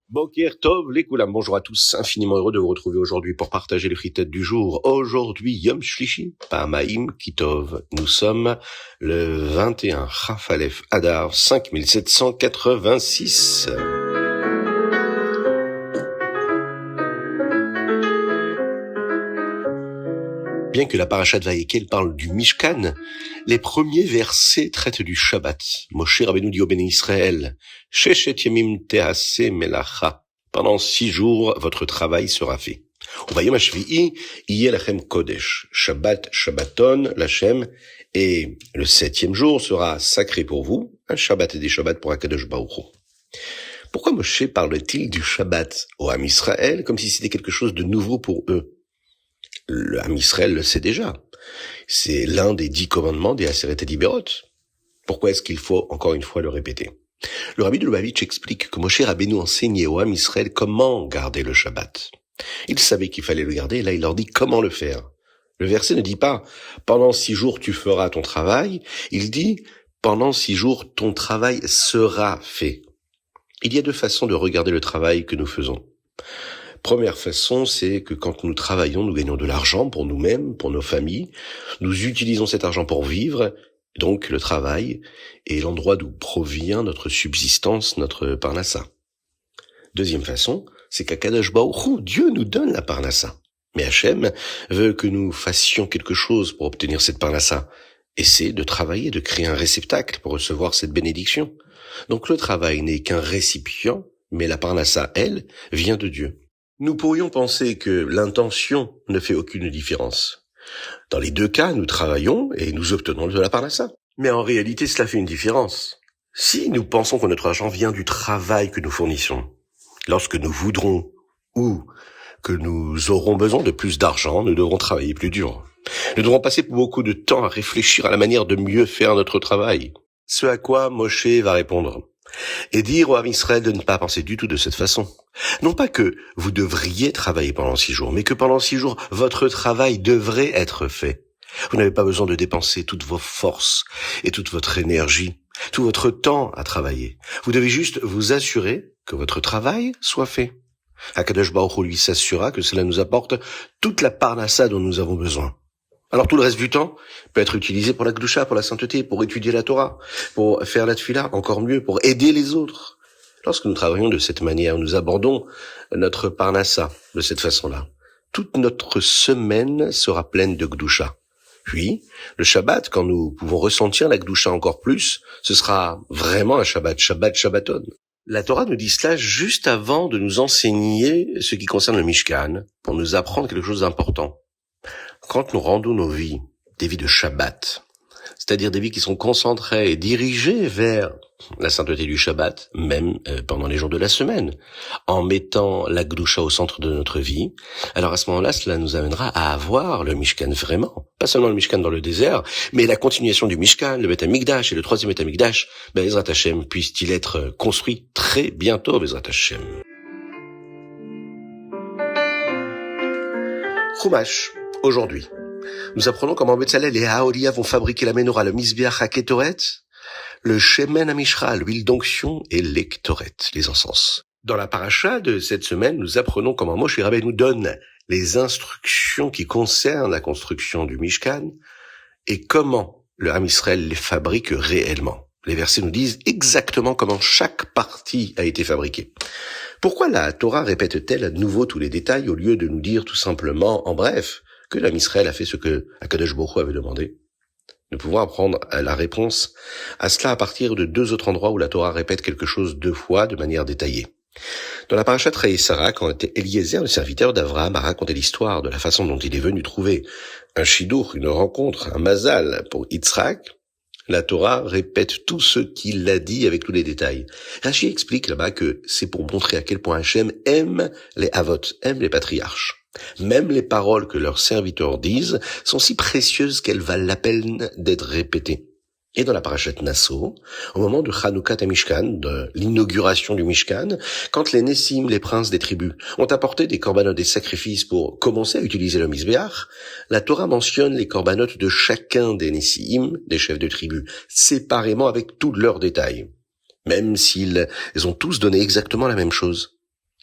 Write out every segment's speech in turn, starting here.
Boker Tov, les Koulam. Bonjour à tous, infiniment heureux de vous retrouver aujourd'hui pour partager les frites du jour. Aujourd'hui, Yom Shlishi, Pa'amaim Kitov. Nous sommes le 21 Chaf Alef Adar 5786. Bien que la parashat Vayekel parle du Mishkan, les premiers versets traitent du Shabbat. Moshe Rabbeinu dit au Béné Israël, Sheshet Yemim Te'aseh Melacha. Pendant 6 jours, votre travail sera fait. Vayom HaShvi'i Yeh Lachem Kodesh. Shabbat Shabbaton Lachem. Et le 7e jour sera sacré pour vous, un Shabbat et des Shabbats pour Akadosh Baruch Hu. Pourquoi Moshe parle-t-il du Shabbat au Ham Israël comme si c'était quelque chose de nouveau pour eux? Le Ham Israël le sait déjà. C'est l'un des 10 commandements des Aseret Diberot. Pourquoi est-ce qu'il faut encore une fois le répéter? Le Rabbi de Lubavitch explique que Moshe Rabbeinu enseignait au Ham Israël comment garder le Shabbat. Il savait qu'il fallait le garder, et là il leur dit comment le faire. Le verset ne dit pas « pendant 6 jours tu feras ton travail », il dit « pendant 6 jours ton travail sera fait ». Il y a 2 façons de regarder le travail que nous faisons. Première façon, c'est que quand nous travaillons, nous gagnons de l'argent pour nous-mêmes, pour nos familles. Nous utilisons cet argent pour vivre. Donc, le travail est l'endroit d'où provient notre subsistance, notre parnassa. Deuxième façon, c'est qu'Akadosh Baruch Hu, Dieu nous donne la parnassa. Mais Hachem veut que nous fassions quelque chose pour obtenir cette parnassa. Et c'est de travailler, de créer un réceptacle pour recevoir cette bénédiction. Donc, le travail n'est qu'un récipient, mais la parnassa, elle, vient de Dieu. Nous pourrions penser que l'intention ne fait aucune différence. Dans les 2 cas, nous travaillons et nous obtenons de la parnassa. Mais en réalité, cela fait une différence. Si nous pensons que notre argent vient du travail que nous fournissons, lorsque nous voudrons ou que nous aurons besoin de plus d'argent, nous devrons travailler plus dur. Nous devrons passer beaucoup de temps à réfléchir à la manière de mieux faire notre travail. Ce à quoi Moshe va répondre. Et dire au Ham Israël de ne pas penser du tout de cette façon. Non pas que vous devriez travailler pendant 6 jours, mais que pendant 6 jours, votre travail devrait être fait. Vous n'avez pas besoin de dépenser toutes vos forces et toute votre énergie, tout votre temps à travailler. Vous devez juste vous assurer que votre travail soit fait. Akadosh Baruch Hu lui s'assura que cela nous apporte toute la parnassa dont nous avons besoin. Alors tout le reste du temps peut être utilisé pour la Gdusha, pour la sainteté, pour étudier la Torah, pour faire la Tfila, encore mieux, pour aider les autres. Lorsque nous travaillons de cette manière, nous abordons notre parnassa de cette façon-là. Toute notre semaine sera pleine de Gdusha. Puis, le Shabbat, quand nous pouvons ressentir la Gdusha encore plus, ce sera vraiment un Shabbat, Shabbat, Shabbaton. La Torah nous dit cela juste avant de nous enseigner ce qui concerne le Mishkan, pour nous apprendre quelque chose d'important. Quand nous rendons nos vies, des vies de Shabbat, c'est-à-dire des vies qui sont concentrées et dirigées vers la sainteté du Shabbat, même pendant les jours de la semaine, en mettant la Gdusha au centre de notre vie, alors à ce moment-là, cela nous amènera à avoir le Mishkan vraiment. Pas seulement le Mishkan dans le désert, mais la continuation du Mishkan, le Beth Amikdash et le 3e Beth Amikdash, Bezrat Hashem, puisse-t-il être construit très bientôt, Bezrat Hashem. Chumash. Aujourd'hui, nous apprenons comment Betzalel et Aolia vont fabriquer la menorah, le Mizbeach HaKetoret, le Shemen HaMishra, l'huile d'onction et l'Ektoret, les encens. Dans la paracha de cette semaine, nous apprenons comment Moshe Rabbeinu nous donne les instructions qui concernent la construction du Mishkan et comment le Ham Israël les fabrique réellement. Les versets nous disent exactement comment chaque partie a été fabriquée. Pourquoi la Torah répète-t-elle à nouveau tous les détails au lieu de nous dire tout simplement, en bref, que l'Am Israël a fait ce que Akadosh Baruch Hu avait demandé? Nous pouvons apprendre la réponse à cela à partir de 2 autres endroits où la Torah répète quelque chose 2 fois de manière détaillée. Dans la parashat Sarah, quand Eliezer, le serviteur d'Avraham, a raconté l'histoire de la façon dont il est venu trouver un shidur, une rencontre, un mazal pour Yitzhak, la Torah répète tout ce qu'il a dit avec tous les détails. Rashi explique là-bas que c'est pour montrer à quel point Hachem aime les avot, aime les patriarches. Même les paroles que leurs serviteurs disent sont si précieuses qu'elles valent la peine d'être répétées. Et dans la parashat Nasso, au moment de Chanukah HaMishkan, de l'inauguration du Mishkan, quand les Nessim, les princes des tribus, ont apporté des corbanotes, des sacrifices pour commencer à utiliser le Mizbeach, la Torah mentionne les corbanotes de chacun des Nessim, des chefs de tribu, séparément avec tous leurs détails. Même s'ils ont tous donné exactement la même chose.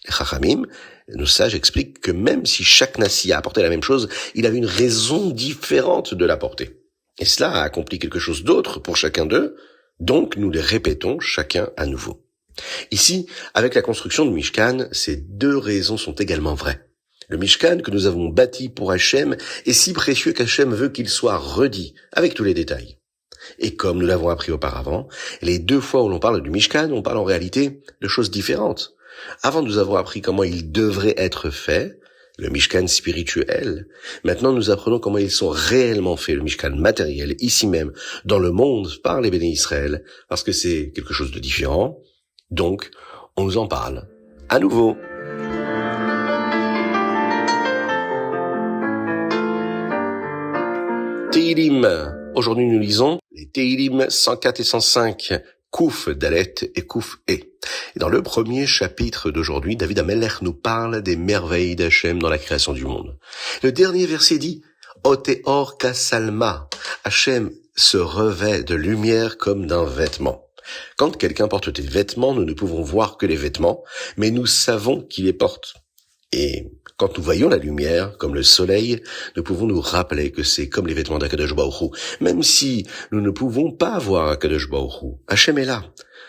Les Chachamim, nos sages expliquent que même si chaque nasi a apporté la même chose, il avait une raison différente de l'apporter. Et cela a accompli quelque chose d'autre pour chacun d'eux, donc nous les répétons chacun à nouveau. Ici, avec la construction du Mishkan, ces deux raisons sont également vraies. Le Mishkan que nous avons bâti pour Hachem est si précieux qu'Hachem veut qu'il soit redit, avec tous les détails. Et comme nous l'avons appris auparavant, les deux fois où l'on parle du Mishkan, on parle en réalité de choses différentes. Avant, nous avons appris comment il devrait être fait, le Mishkan spirituel. Maintenant, nous apprenons comment ils sont réellement faits, le Mishkan matériel, ici même, dans le monde, par les Béné Israël, parce que c'est quelque chose de différent. Donc, on nous en parle à nouveau. Tehillim. Aujourd'hui, nous lisons les Tehillim 104 et 105, Kouf Dalet et Kouf E. Et dans le premier chapitre d'aujourd'hui, David Amelech nous parle des merveilles d'Hachem dans la création du monde. Le dernier verset dit « Oteor kasalma » Hachem se revêt de lumière comme d'un vêtement. Quand quelqu'un porte des vêtements, nous ne pouvons voir que les vêtements, mais nous savons qui les porte. Et quand nous voyons la lumière, comme le soleil, nous pouvons nous rappeler que c'est comme les vêtements d'Akadosh Baruch Hu. Même si nous ne pouvons pas voir Akadosh Baruch Hu, Hachem est là.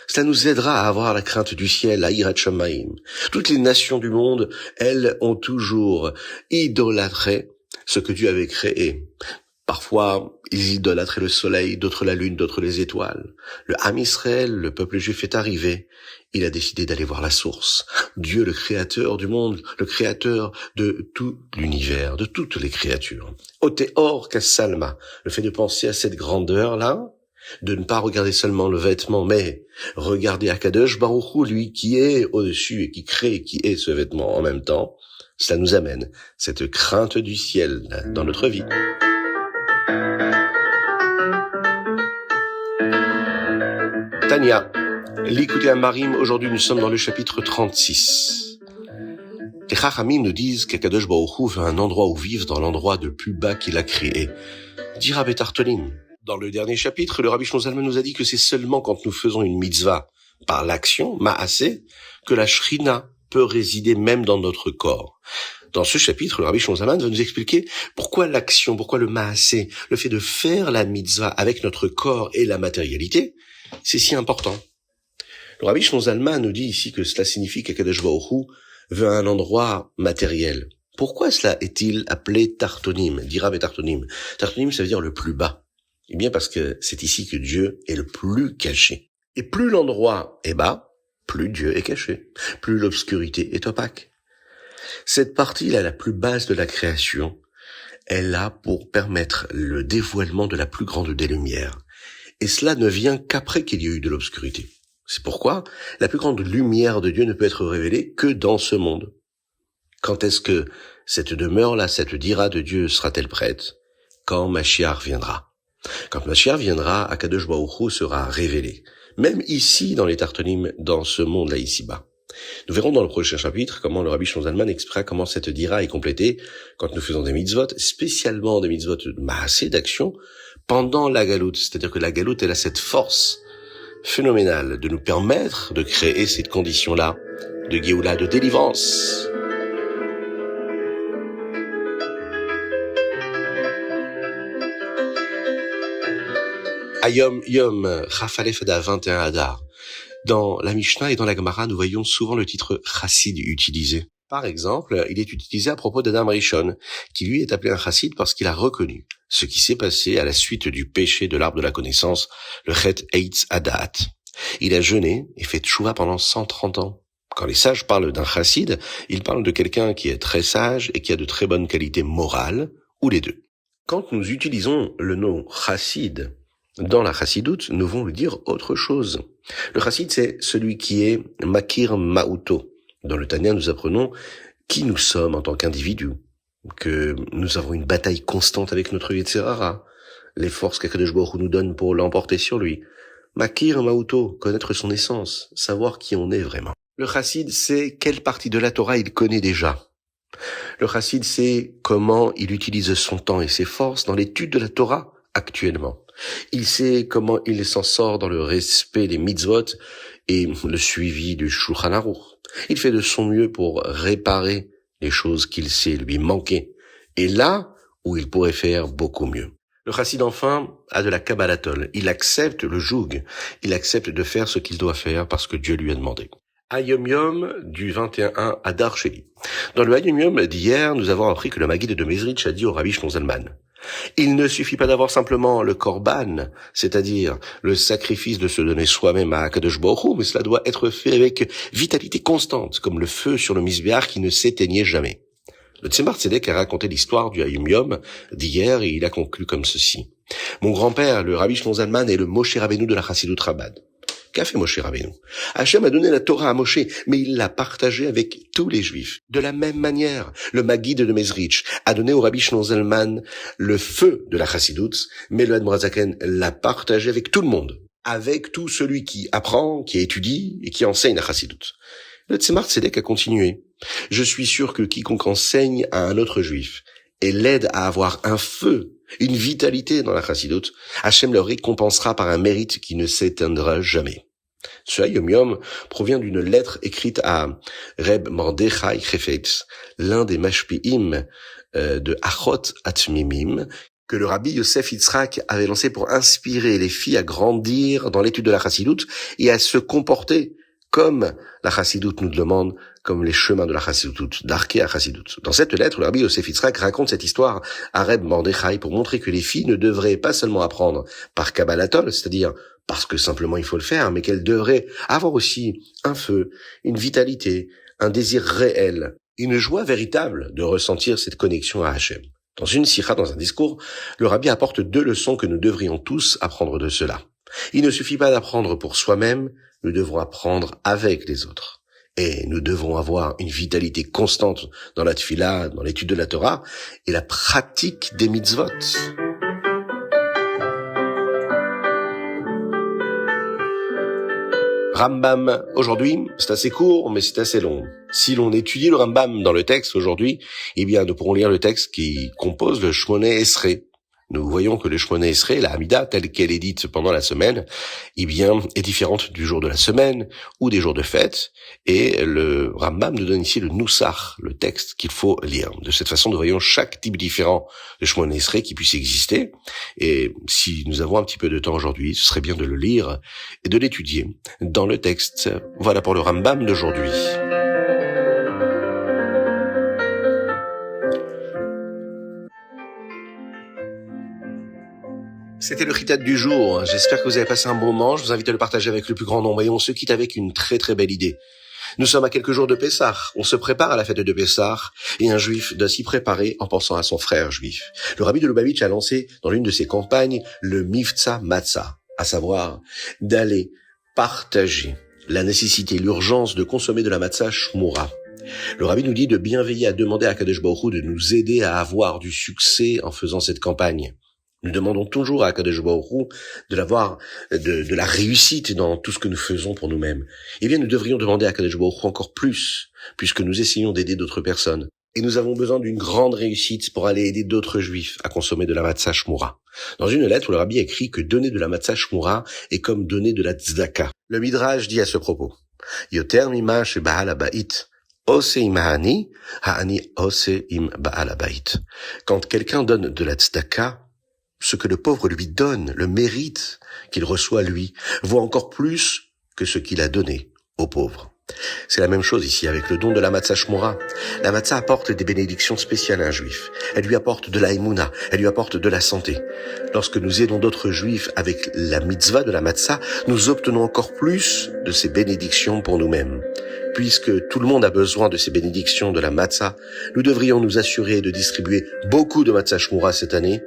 Cela nous aidera à avoir la crainte du ciel, à Yirat Shamayim. Toutes les nations du monde, elles, ont toujours idolâtré ce que Dieu avait créé. Parfois, ils idolâtraient le soleil, d'autres la lune, d'autres les étoiles. Le Ham Israël, le peuple juif, est arrivé. Il a décidé d'aller voir la source. Dieu, le créateur du monde, le créateur de tout l'univers, de toutes les créatures. Oteor Kassalma, le fait de penser à cette grandeur-là, de ne pas regarder seulement le vêtement, mais regarder Akadosh Baruch Hu, lui qui est au-dessus et qui crée, qui est ce vêtement en même temps, cela nous amène cette crainte du ciel dans notre vie. Tania, l'écoutez à Marim, aujourd'hui nous sommes dans le chapitre 36. Les Chachamim nous disent qu'Akadosh Baruch Hu veut un endroit où vivre dans l'endroit de plus bas qu'il a créé. Dira Betartolim. Dans le dernier chapitre, le Rabbi Shlomo Zalman nous a dit que c'est seulement quand nous faisons une mitzvah par l'action, ma'aseh, que la shrina peut résider même dans notre corps. Dans ce chapitre, le Rabbi Shlomo Zalman va nous expliquer pourquoi l'action, pourquoi le ma'aseh, le fait de faire la mitzvah avec notre corps et la matérialité, c'est si important. Le Rabbi Shlomo Zalman nous dit ici que cela signifie qu'Akadosh Baruch Hu veut un endroit matériel. Pourquoi cela est-il appelé Tartonim, dira Betartonim? Tartonim, ça veut dire le plus bas. Eh bien parce que c'est ici que Dieu est le plus caché. Et plus l'endroit est bas, plus Dieu est caché, plus l'obscurité est opaque. Cette partie-là, la plus basse de la création, est là pour permettre le dévoilement de la plus grande des lumières. Et cela ne vient qu'après qu'il y ait eu de l'obscurité. C'est pourquoi la plus grande lumière de Dieu ne peut être révélée que dans ce monde. Quand est-ce que cette demeure-là, cette dira de Dieu sera-t-elle prête? Quand Mashiach viendra. Quand Mashiach viendra, Akadosh Baruch Hu sera révélé. Même ici, dans les Tartonim, dans ce monde-là, ici-bas. Nous verrons dans le prochain chapitre comment le Rabbi Shlomo Zalman expliquera comment cette dira est complétée quand nous faisons des mitzvot, spécialement des mitzvot de maaseh, d'action, pendant la galoute. C'est-à-dire que la galoute, elle a cette force phénoménale de nous permettre de créer cette condition-là de Géoula, de délivrance. Ayom Yom Chafalef Adar 21 Adar. Dans la Mishnah et dans la Gemara, nous voyons souvent le titre chassid utilisé. Par exemple, il est utilisé à propos d'Adam Rishon, qui lui est appelé un chassid parce qu'il a reconnu ce qui s'est passé à la suite du péché de l'arbre de la connaissance, le Chet Eitz Adat. Il a jeûné et fait tchouva pendant 130 ans. Quand les sages parlent d'un chassid, ils parlent de quelqu'un qui est très sage et qui a de très bonnes qualités morales, ou les deux. Quand nous utilisons le nom chassid dans la chassidoute, nous voulons dire autre chose. Le chassid, c'est celui qui est makir ma'uto. Dans le Tanya, nous apprenons qui nous sommes en tant qu'individus, que nous avons une bataille constante avec notre Yetzer Hara, les forces qu'Akadosh Baruch Hu nous donne pour l'emporter sur lui. Makir ma'uto, connaître son essence, savoir qui on est vraiment. Le chassid, c'est quelle partie de la Torah il connaît déjà. Le chassid, c'est comment il utilise son temps et ses forces dans l'étude de la Torah actuellement. Il sait comment il s'en sort dans le respect des mitzvot et le suivi du Shulchan Aruch. Il fait de son mieux pour réparer les choses qu'il sait lui manquer. Et là où il pourrait faire beaucoup mieux. Le chassid enfin a de la kabbalatol. Il accepte le joug. Il accepte de faire ce qu'il doit faire parce que Dieu lui a demandé. Hayom Yom du 21 Adar Sheli. Dans le Hayom Yom d'hier, nous avons appris que le Maguide de Mezritch a dit au Rabbi Shlomo Zalman: il ne suffit pas d'avoir simplement le korban, c'est-à-dire le sacrifice de se donner soi-même à Akadosh Baruch Hu, mais cela doit être fait avec vitalité constante, comme le feu sur le misbéach qui ne s'éteignait jamais. Le Tzemar Tzedek a raconté l'histoire du Hayom Yom d'hier et il a conclu comme ceci. Mon grand-père, le Rabbi Shlomo Zalman, est le Moshe Rabbeinu de la Chassidut Chabad. Qu'a fait Moshe Rabbeinu? Hachem a donné la Torah à Moshe, mais il l'a partagée avec tous les Juifs. De la même manière, le Maguide de Mezritch a donné au Rabbi Shlomo Zalman le feu de la Chassidut, mais le Admor HaZaken l'a partagé avec tout le monde, avec tout celui qui apprend, qui étudie et qui enseigne la Chassidut. Le Tzemar Tzedek a continué. Je suis sûr que quiconque enseigne à un autre Juif et l'aide à avoir un feu, une vitalité dans la Chassidut, Hachem le récompensera par un mérite qui ne s'éteindra jamais. Ce Hayom Yom provient d'une lettre écrite à Reb Mordechai Chefetz, l'un des mashpi'im de Achot Atmimim, que le Rabbi Yosef Yitzhak avait lancé pour inspirer les filles à grandir dans l'étude de la Chassidut et à se comporter comme la Chassidut nous demande, comme les chemins de la Chassidut, d'Arké à Chassidut. Dans cette lettre, le Rabbi Yosef Yitzhak raconte cette histoire à Reb Mordechai pour montrer que les filles ne devraient pas seulement apprendre par Kabbalatol, c'est-à-dire parce que simplement il faut le faire, mais qu'elles devraient avoir aussi un feu, une vitalité, un désir réel, une joie véritable de ressentir cette connexion à Hachem. Dans une sikha, dans un discours, le Rabbi apporte 2 leçons que nous devrions tous apprendre de cela. Il ne suffit pas d'apprendre pour soi-même, nous devons apprendre avec les autres. Et nous devons avoir une vitalité constante dans la tfila, dans l'étude de la Torah et la pratique des mitzvot. Rambam, aujourd'hui, c'est assez court, mais c'est assez long. Si l'on étudie le Rambam dans le texte aujourd'hui, eh bien, nous pourrons lire le texte qui compose le Shmoneh Esrei. Nous voyons que le Shmoneh Esrei, la Hamida, telle qu'elle est dite pendant la semaine, eh bien, est différente du jour de la semaine ou des jours de fête. Et le Rambam nous donne ici le Nusach, le texte qu'il faut lire. De cette façon, nous voyons chaque type différent de Shmoneh Esrei qui puisse exister. Et si nous avons un petit peu de temps aujourd'hui, ce serait bien de le lire et de l'étudier dans le texte. Voilà pour le Rambam d'aujourd'hui. C'était le Chitat du jour. J'espère que vous avez passé un bon moment. Je vous invite à le partager avec le plus grand nombre et on se quitte avec une très très belle idée. Nous sommes à quelques jours de Pessah. On se prépare à la fête de Pessah et un juif doit s'y préparer en pensant à son frère juif. Le Rabbi de Lubavitch a lancé dans l'une de ses campagnes le Mivtza Matzah, à savoir d'aller partager la nécessité, l'urgence de consommer de la matzah shmura. Le Rabbi nous dit de bien veiller à demander à Kadosh Baruch Hu de nous aider à avoir du succès en faisant cette campagne. Nous demandons toujours à Kadosh Baruch Hu de la réussite dans tout ce que nous faisons pour nous-mêmes. Eh bien, nous devrions demander à Kadosh Baruch Hu encore plus, puisque nous essayons d'aider d'autres personnes. Et nous avons besoin d'une grande réussite pour aller aider d'autres juifs à consommer de la matzah shmura. Dans une lettre, le Rabbi écrit que donner de la matzah shmura est comme donner de la tzedaka. Le Midrash dit à ce propos: Yoter mima shebaal habayit ose im ha'ani, ha'ani ose im baal habayit. Quand quelqu'un donne de la tzedaka, ce que le pauvre lui donne, le mérite qu'il reçoit lui, vaut encore plus que ce qu'il a donné au pauvre. C'est la même chose ici avec le don de la matzah shmura. La matzah apporte des bénédictions spéciales à un juif. Elle lui apporte de la émouna, elle lui apporte de la santé. Lorsque nous aidons d'autres juifs avec la mitzvah de la matzah, nous obtenons encore plus de ces bénédictions pour nous-mêmes. Puisque tout le monde a besoin de ces bénédictions de la matzah, nous devrions nous assurer de distribuer beaucoup de matzah shmura cette année.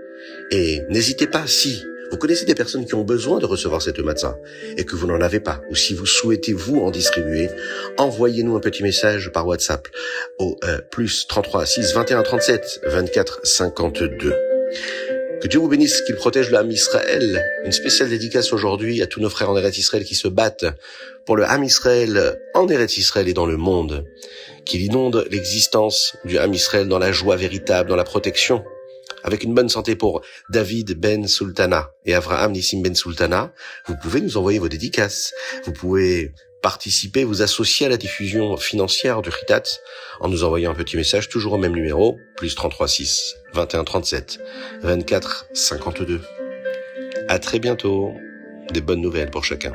Et n'hésitez pas, si vous connaissez des personnes qui ont besoin de recevoir cette matzah et que vous n'en avez pas, ou si vous souhaitez vous en distribuer, envoyez-nous un petit message par WhatsApp au plus 33 6 21 37 24 52. Que Dieu vous bénisse, qu'il protège le Ham Israël. Une spéciale dédicace aujourd'hui à tous nos frères en Eretz Israël qui se battent pour le Ham Israël en Eretz Israël et dans le monde, qu'il inonde l'existence du Ham Israël dans la joie véritable, dans la protection, avec une bonne santé pour David Ben Sultana et Avraham Nissim Ben Sultana. Vous pouvez nous envoyer vos dédicaces. Vous pouvez participer, vous associer à la diffusion financière du Ritat en nous envoyant un petit message toujours au même numéro, +33 6 21 37 24 52. À très bientôt. Des bonnes nouvelles pour chacun.